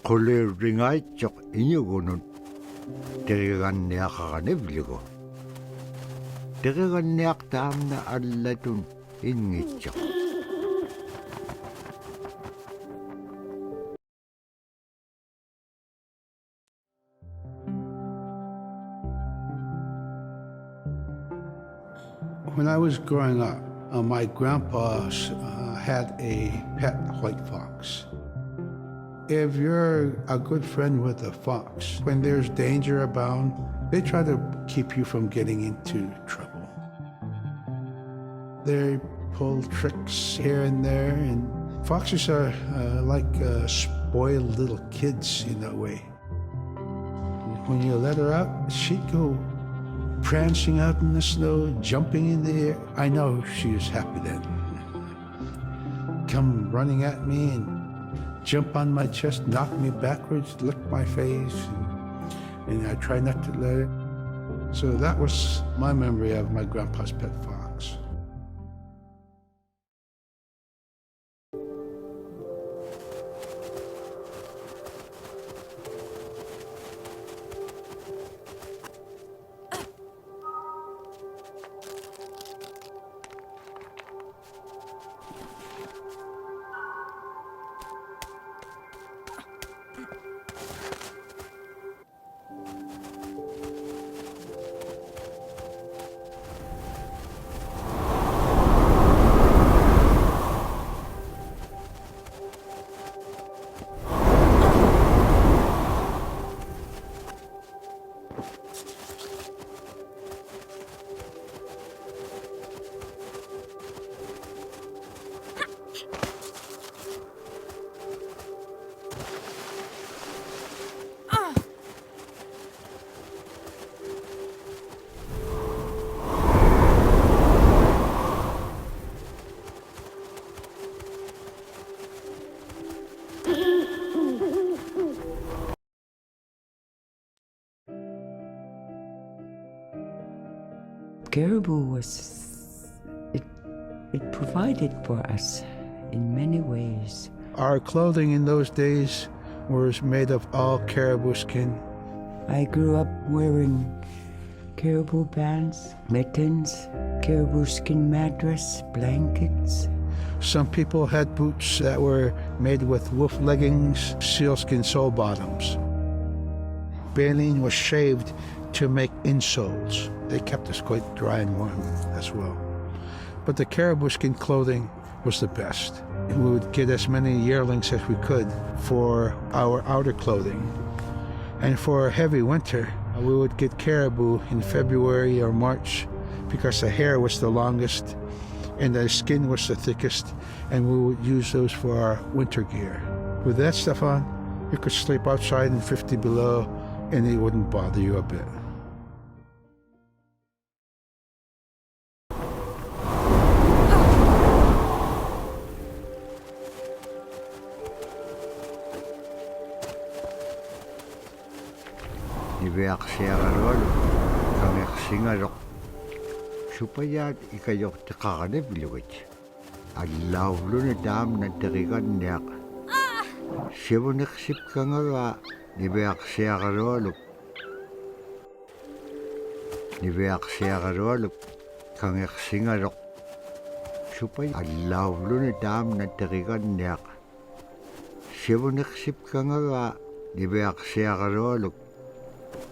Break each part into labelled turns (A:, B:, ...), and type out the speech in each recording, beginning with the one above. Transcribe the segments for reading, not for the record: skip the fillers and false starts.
A: qulliurringaitsoq iñugunut teriganniaqaqanivlugu teriganniaqtaamna allatun Ingitchuk.
B: When I was growing up, my grandpa had a pet white fox. If you're a good friend with a fox, when there's danger abound, they try to keep you from getting into trouble. They pull tricks here and there, and foxes are like spoiled little kids in a way. When you let her out, she'd go prancing out in the snow, jumping in the air. I know she was happy then. Come running at me and jump on my chest, knock me backwards, lick my face, and I try not to let it. So that was my memory of my grandpa's pet fox.
C: Caribou it provided for us in many ways.
B: Our clothing in those days was made of all caribou skin.
C: I grew up wearing caribou pants, mittens, caribou skin mattress, blankets.
B: Some people had boots that were made with wolf leggings, sealskin sole bottoms. Baleen was shaved to make insoles. They kept us quite dry and warm as well. But the caribou skin clothing was the best. We would get as many yearlings as we could for our outer clothing. And for a heavy winter, we would get caribou in February or March because the hair was the longest and the skin was the thickest, and we would use those for our winter gear. With that stuff on, you could sleep outside in 50 below and it wouldn't bother you a bit.
A: Niveaqsiaqarualu kangersingaluq supayaat ikajorteqaranivlugit allauvluni taamna teriganniaq sivuneqsipkangagaa niveaqsiaqarualu kangersingaluq supay allauvluni taamna teriganniaq sivuneqsipkangagaa niveaqsiaqarualu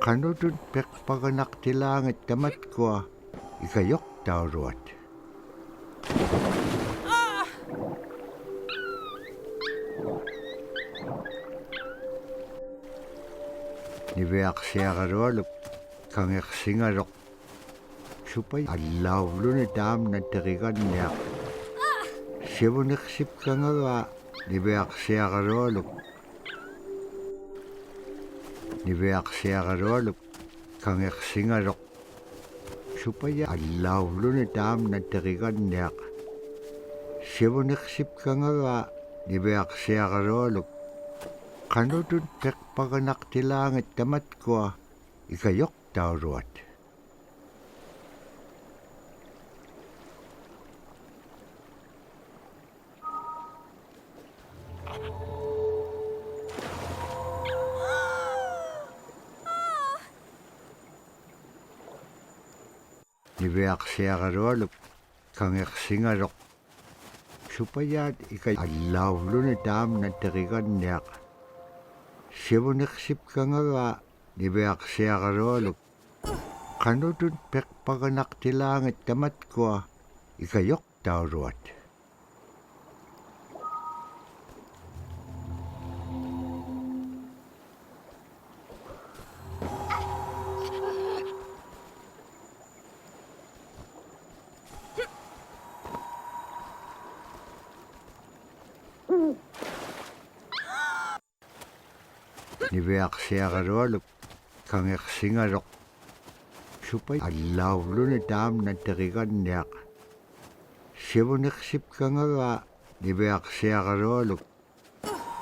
A: qanutut peqpaganaqtilaangat tamatkua ikayoqtauruat. Niveaqsiaqarualup kangersingaluq supay allauvluni taamna teriganniaq sivuneqsipkangagaa niveaqsiaqarualup kangersingaluq supaya allauvluni taamna teriganniaq sivuneqsipkangagaa niveaqsiaqarualup qanutut peqpaganaqtilaangat tamatkua ikayoqtauruat. niveaksiagarualuk kangersingarok supayat ikay allawlun itam nanteriganniaq sivuneksip kangaga niveaksiagarualuk kanutun pekpaganaktilangit tamatkua ikayok tauruat. Niveaksiagarualuk kangersingarok supay allawlun itam nanteriganniaq sivuneksip kangaga niveaksiagarualuk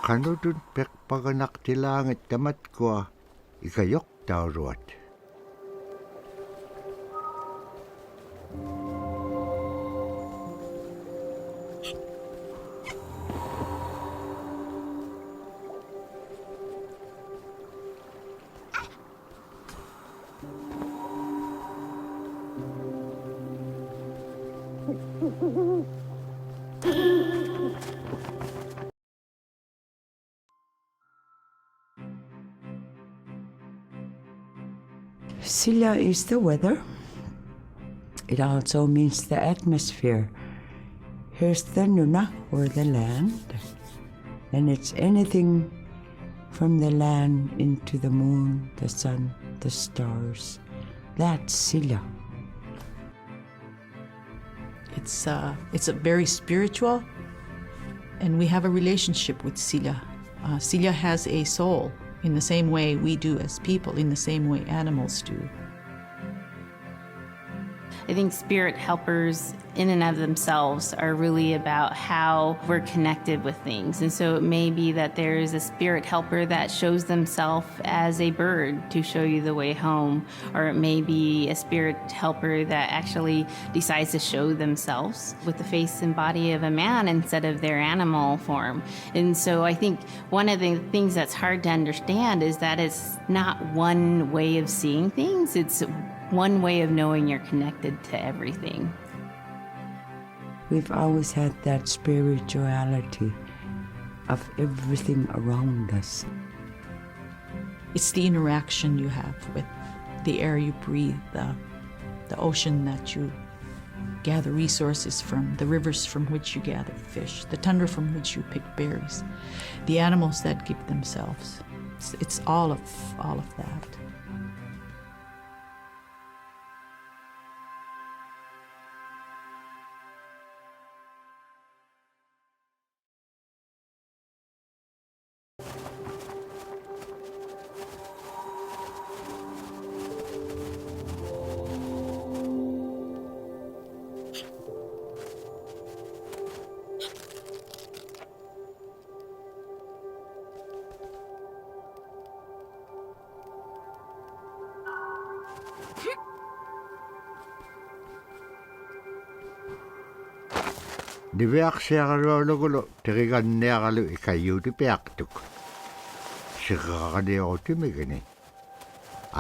A: kanutun pekpaganaktilangit tamatkua ikayok tauruat.
C: Silla is the weather. It also means the atmosphere. Here's the nuna, or the land. And it's anything from the land into the moon, the sun, the stars. That's Silla.
D: It's a very spiritual, and we have a relationship with Silla. Silla has a soul in the same way we do as people, in the same way animals do.
E: I think spirit helpers in and of themselves are really about how we're connected with things. And so it may be that there's a spirit helper that shows themselves as a bird to show you the way home, or it may be a spirit helper that actually decides to show themselves with the face and body of a man instead of their animal form. And so I think one of the things that's hard to understand is that it's not one way of seeing things, it's one way of knowing you're connected to everything.
C: We've always had that spirituality of everything around us.
D: It's the interaction you have with the air you breathe, the ocean that you gather resources from, the rivers from which you gather fish, the tundra from which you pick berries, the animals that give themselves. It's all of that.
A: Niveaksiagarualugulu teriganniagalu ikayuti piaqtuk siqaqaniurutimigini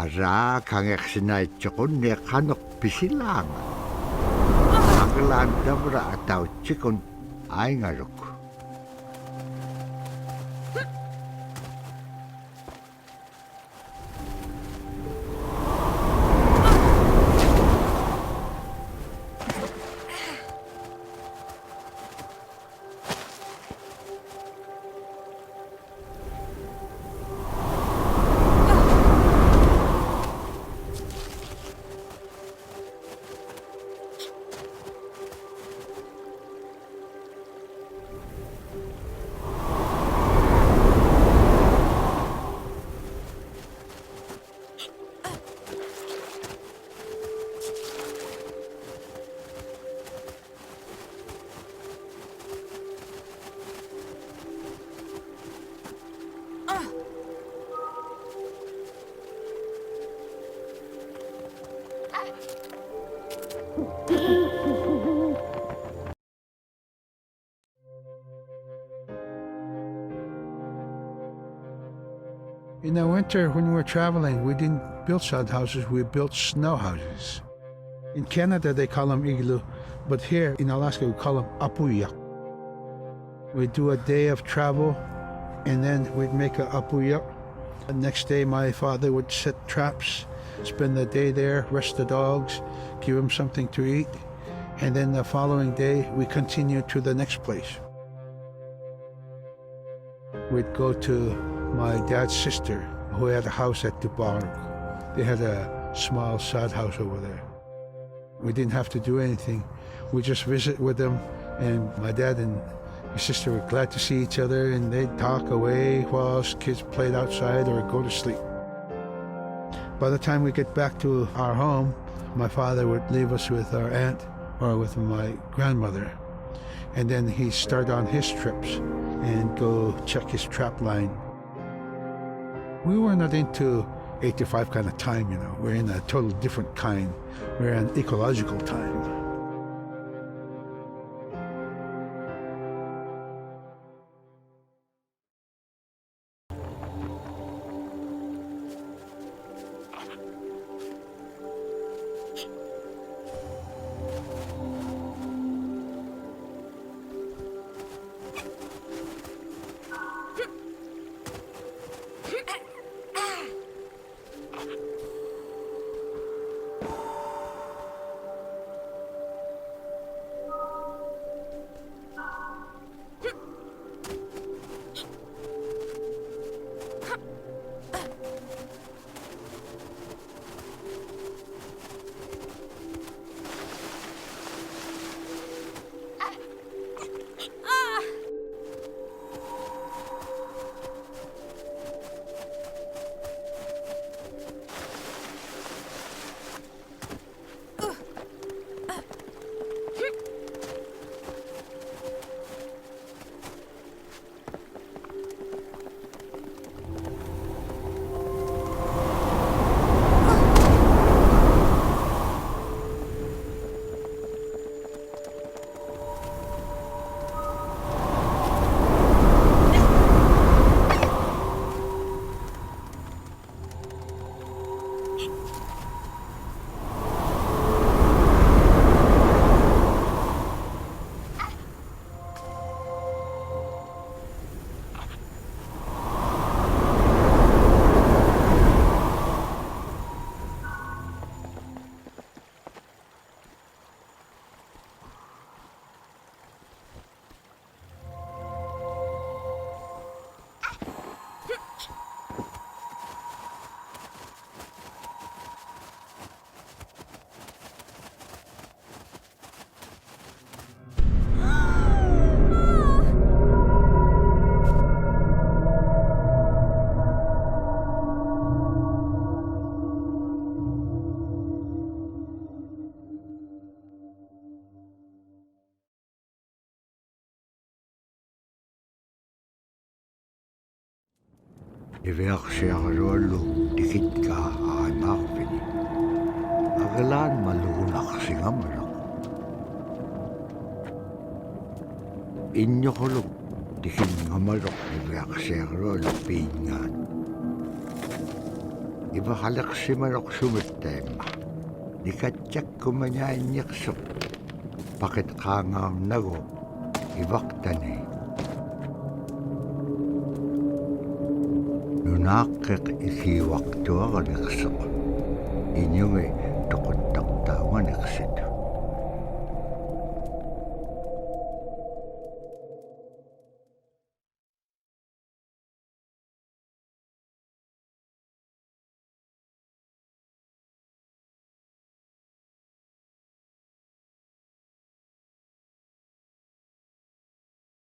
A: ara kangersinaittsoqunni qaneq pisilaanga aqlaantamra atautsikun aingaluk.
B: In the winter, when we were traveling, we didn't build sod houses, we built snow houses. In Canada, they call them igloo, but here in Alaska, we call them apuyak. We'd do a day of travel, and then we'd make a apuyak. The next day, my father would set traps, spend the day there, rest the dogs, give them something to eat, and then the following day, we continue to the next place. We'd go to my dad's sister, who had a house at Dubaruk. They had a small sod house over there. We didn't have to do anything. We just visit with them, and my dad and my sister were glad to see each other, and they'd talk away while us kids played outside or go to sleep. By the time we get back to our home, my father would leave us with our aunt or with my grandmother, and then he'd start on his trips and go check his trap line. We were not into 8 to 5 kind of time, you know. We're in a total different kind. We're in ecological time.
A: Iverksiarluallu tikitkaa aimarvini. Agalaan maluunaqsingamalaq. Innoqulu tikinngamaluq iverksiarluallu piingaan. Ivaqaleqsimaloq sumittaimma. Nikatjakkumañaanniqsuq. Paqit qaangaarnagu ivaqtani. Nunaaqqiq ikiwaqtuaganiqsuq. Inyungi toquttaqtaaganiqsit.